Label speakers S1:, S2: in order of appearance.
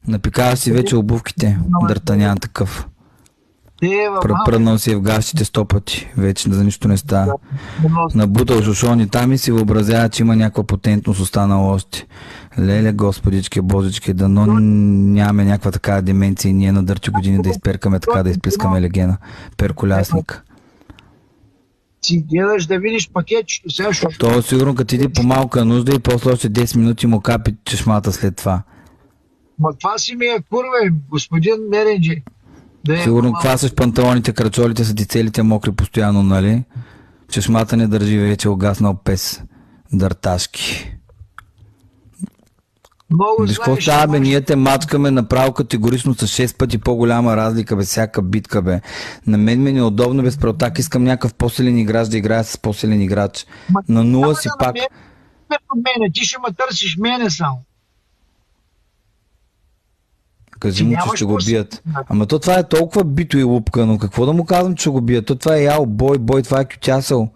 S1: Напикава си вече обувките. Д'Артанян такъв. Пръднал си е в гащите 100 пъти. Вече за нищо не става. Набутал шушони там и си въобразява, че има някаква потентност останала още. Леле, господички, божички, дано нямаме някаква такава деменция и ние на дърчи години да изперкаме така, да изплискаме легена. Перколясник.
S2: Си гледаш да видиш пакетчето сега шушо.
S1: То сигурно като иди по малка нужда и после още 10 минути му капи чешмата след това.
S2: Ма това си ми е курве, господин Меренджи.
S1: Сигурно хвасаш панталоните, крачолите са ти целите мокри постоянно, нали? Чешмата не държи вече угаснал пес. Дърташки. Виж какво става, бе, ние те мачкаме направо категорично с 6 пъти по-голяма разлика, без всяка битка, бе. На мен ми е неудобно, без правотак искам някакъв по-силен играч да играя с по-силен играч. На нула си пак.
S2: Ти ще ме търсиш мене само.
S1: Кажи му, че ще го бият. Ама то това е толкова бито и лупкано. Какво да му казвам, че го бият? То това е ял, бой, това е кютясъл.